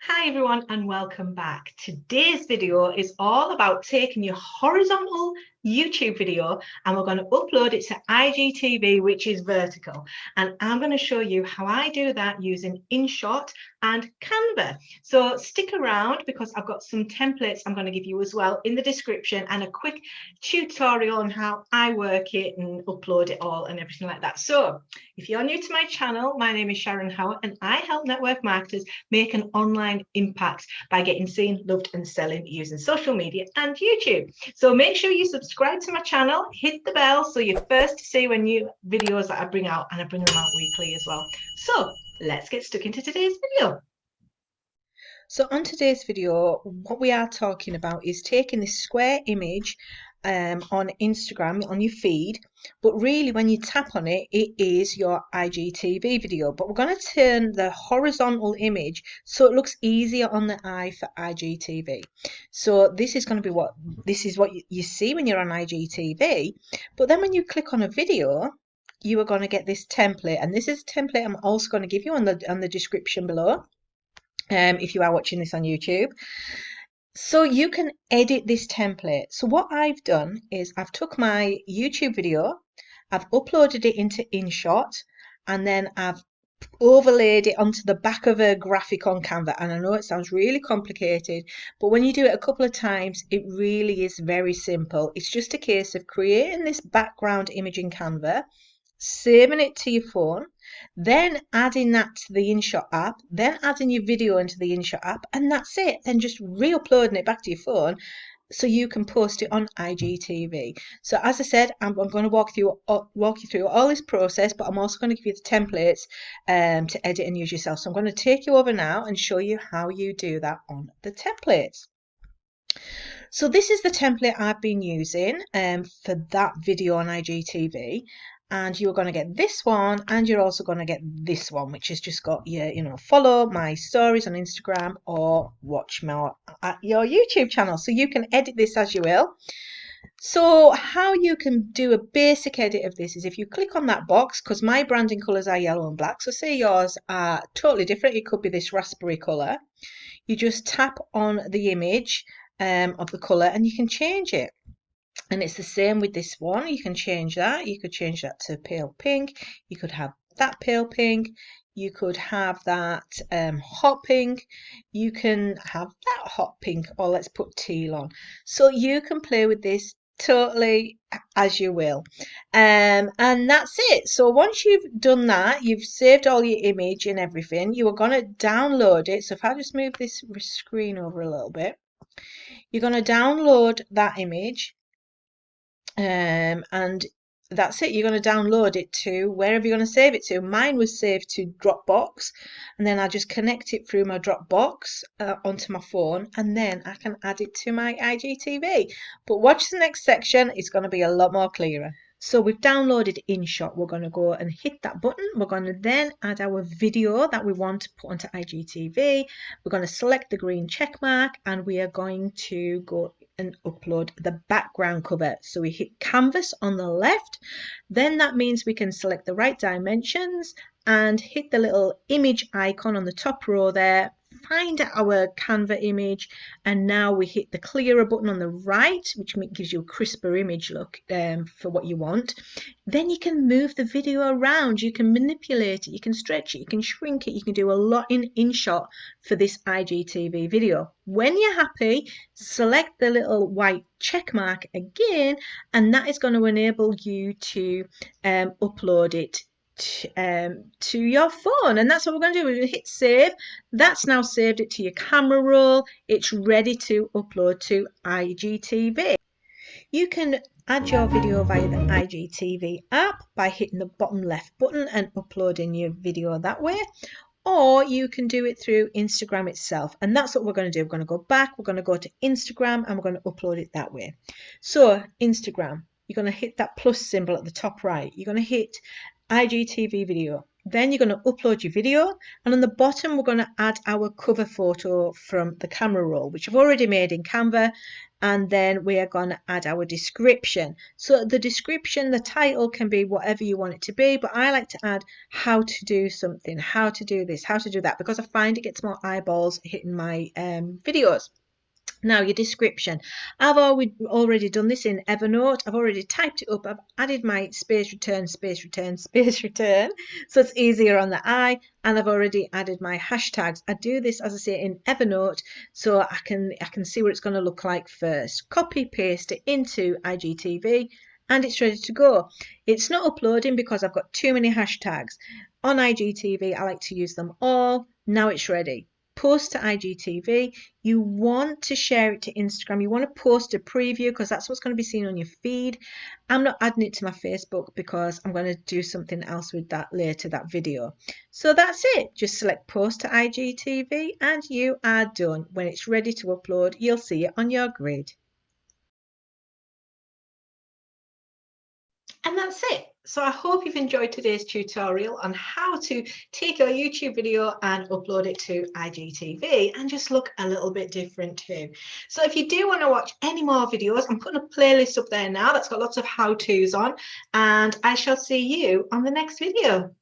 Hi everyone and welcome back. Today's video is all about taking your horizontal YouTube video and we're going to upload it to IGTV, which is vertical. And I'm going to show you how I do that using InShot and Canva. So stick around because I've got some templates I'm going to give you as well in the description and a quick tutorial on how I work it and upload it all and everything like that. So if you're new to my channel, my name is Sharon Howat and I help network marketers make an online impact by getting seen, loved and selling using social media and YouTube. So make sure you subscribe to my channel, hit the bell so you're first to see when new videos that I bring out, and I bring them out weekly as well. So let's get stuck into today's video. So on today's video, what we are talking about is taking this square image on Instagram, on your feed, but really when you tap on it, it is your IGTV video. But we're going to turn the horizontal image so it looks easier on the eye for IGTV. So this is going to be what you see when you're on IGTV. But then when you click on a video, you are going to get this template, and this is a template I'm also going to give you on the description below. If you are watching this on YouTube. So you can edit this template. So what I've done is I've took my YouTube video, I've uploaded it into InShot, and then I've overlaid it onto the back of a graphic on Canva. And I know it sounds really complicated, but when you do it a couple of times, it really is very simple. It's just a case of creating this background image in Canva, saving it to your phone, then adding that to the InShot app, then adding your video into the InShot app, and that's it. Then just re-uploading it back to your phone so you can post it on IGTV. So as I said, I'm going to walk you through all this process, but I'm also going to give you the templates to edit and use yourself. So I'm going to take you over now and show you how you do that on the templates. So this is the template I've been using for that video on IGTV. And you're going to get this one, and you're also going to get this one, which has just got your, follow my stories on Instagram or watch more at your YouTube channel. So you can edit this as you will. So how you can do a basic edit of this is if you click on that box, because my branding colours are yellow and black. So say yours are totally different. It could be this raspberry colour. You just tap on the image of the colour and you can change it. And it's the same with this one. You can change that. You could change that to pale pink. You could have that pale pink. You could have that hot pink. You can have that hot pink, or let's put teal on. So you can play with this totally as you will. And that's it. So once you've done that, you've saved all your image and everything, you are going to download it. So if I just move this screen over a little bit, you're going to download that image. And that's it. You're going to download it to wherever you're going to save it to. Mine was saved to Dropbox, and then I just connect it through my Dropbox onto my phone, and then I can add it to my IGTV. But watch the next section. It's going to be a lot more clearer. So we've downloaded InShot. We're going to go and hit that button. We're going to then add our video that we want to put onto IGTV. We're going to select the green check mark, and we are going to go and upload the background cover. So we hit canvas on the left, then that means we can select the right dimensions and hit the little image icon on the top row there, find our Canva image, and now we hit the clearer button on the right, which gives you a crisper image look for what you want. Then you can move the video around, you can manipulate it, you can stretch it, you can shrink it, you can do a lot in InShot for this IGTV video. When you're happy, select the little white check mark again, and that is going to enable you to upload it to your phone. And that's what we're going to do. We're going to hit save. That's now saved it to your camera roll. It's ready to upload to IGTV. You can add your video via the IGTV app by hitting the bottom left button and uploading your video that way, or you can do it through Instagram itself. And that's what we're going to do. We're going to go back, we're going to go to Instagram, and we're going to upload it that way. So Instagram, you're going to hit that plus symbol at the top right. You're going to hit IGTV video. Then you're going to upload your video, and on the bottom we're going to add our cover photo from the camera roll, which I've already made in Canva. and then we are going to add our description. So the description, the title can be whatever you want it to be, but I like to add how to do something, how to do this, how to do that, because I find it gets more eyeballs hitting my videos. Now, your description. I've already done this in Evernote. I've already typed it up. I've added my space return, space return, space return, so it's easier on the eye. And I've already added my hashtags. I do this, as I say, in Evernote, so I can see what it's going to look like first. Copy, paste it into IGTV, and it's ready to go. It's not uploading because I've got too many hashtags. On IGTV, I like to use them all. Now it's ready. Post to IGTV. You want to share it to Instagram. You want to post a preview because that's what's going to be seen on your feed. I'm not adding it to my Facebook because I'm going to do something else with that later, that video. So that's it. Just select post to IGTV and you are done. When it's ready to upload, you'll see it on your grid. And that's it. So I hope you've enjoyed today's tutorial on how to take your YouTube video and upload it to IGTV and just look a little bit different too. So if you do want to watch any more videos, I'm putting a playlist up there now that's got lots of how-tos on, and I shall see you on the next video.